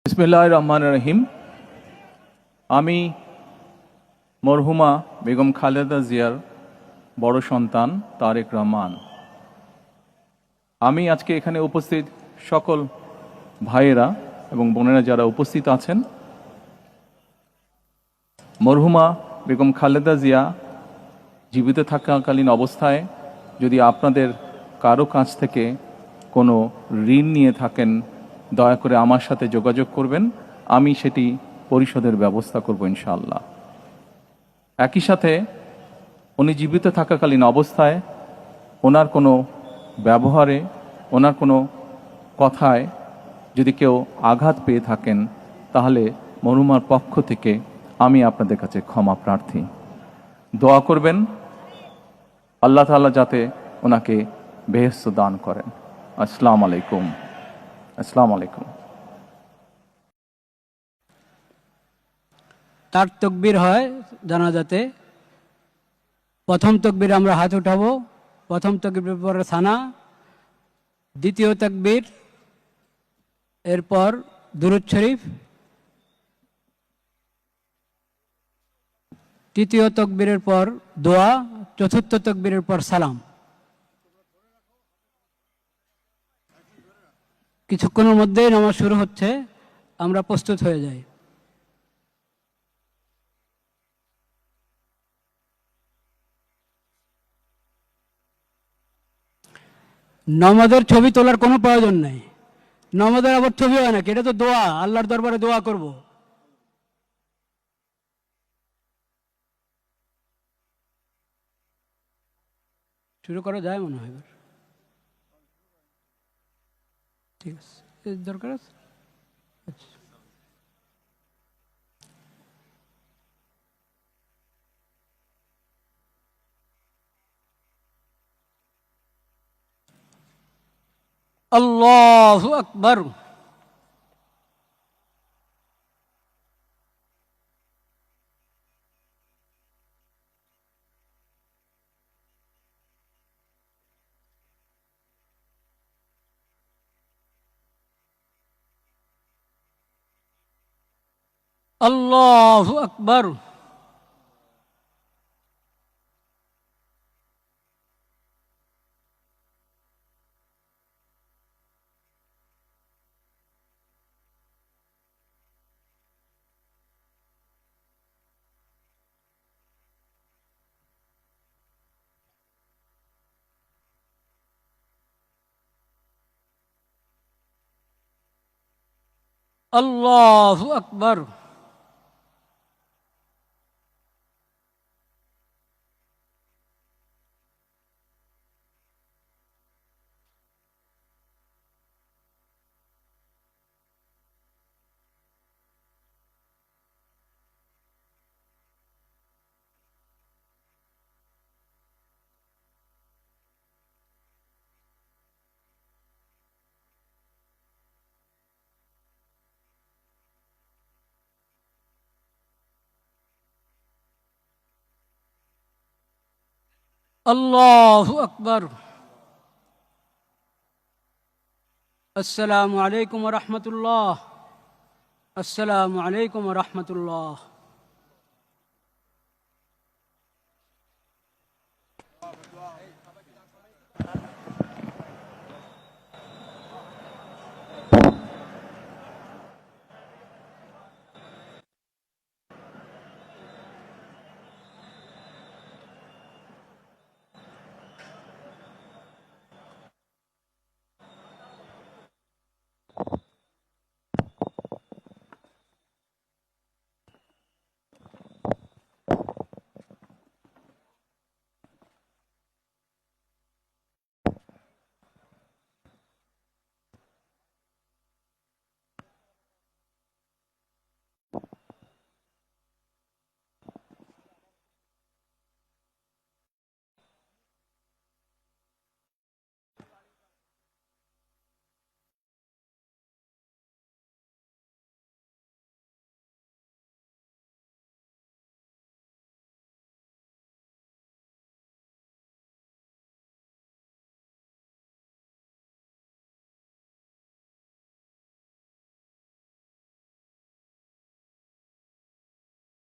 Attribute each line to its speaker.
Speaker 1: বিসমিল্লাহির রহমানির রহিম। আমি মরহুমা বেগম খালেদা জিয়ার বড় সন্তান তারেক রহমান। আমি আজকে এখানে উপস্থিত সকল ভাইয়েরা এবং বোনেরা যারা উপস্থিত আছেন, মরহুমা বেগম খালেদা জিয়া জীবিত থাকাকালীন অবস্থায় যদি আপনাদের কারো কাছ থেকে কোনো ঋণ নিয়ে থাকেন, দয়া করে আমার সাথে যোগাযোগ করবেন, আমি সেটি পরিশোধের ব্যবস্থা করব ইনশাআল্লাহ। একই সাথে উনি জীবিত থাকাকালীন অবস্থায় ওনার কোনো ব্যবহারে, ওনার কোনো কথায় যদি কেউ আঘাত পেয়ে থাকেন, তাহলে মরহুমার পক্ষ থেকে আমি আপনাদের কাছে ক্ষমা প্রার্থী। দোয়া করবেন আল্লাহ তাআলা যাতে ওনাকে বেহেশত দান করেন। আসসালামু আলাইকুম। আসসালামু আলাইকুম।
Speaker 2: তার তকবীর হয় জানাজাতে। প্রথম তকবীর আমরা হাত উঠাবো, প্রথম তকবীর পরে সানা, দ্বিতীয় তকবীর, এরপর দুরূদ শরীফ, তৃতীয় তকবীরের পর দোয়া, চতুর্থ তকবীরের পর সালাম। কিছুক্ষণের মধ্যেই নামাজ শুরু হচ্ছে, আমরা প্রস্তুত হয়ে যাই। নামাজের ছবি তোলার কোনো প্রয়োজন নেই। নামাজের আবার ছবি হয় নাকি? এটা তো দোয়া, আল্লাহর দরবারে দোয়া করব। শুরু করা যায় মনে হয় এবার। ঠিক আছে, এর দরকার আছে। আচ্ছা। আল্লাহু আকবার। আল্লাহু আকবার। আল্লাহু আকবার। আল্লাহু আকবার। আসসালামু আলাইকুম ওয়া রাহমাতুল্লাহ। আসসালামু আলাইকুম ওয়া রাহমাতুল্লাহ।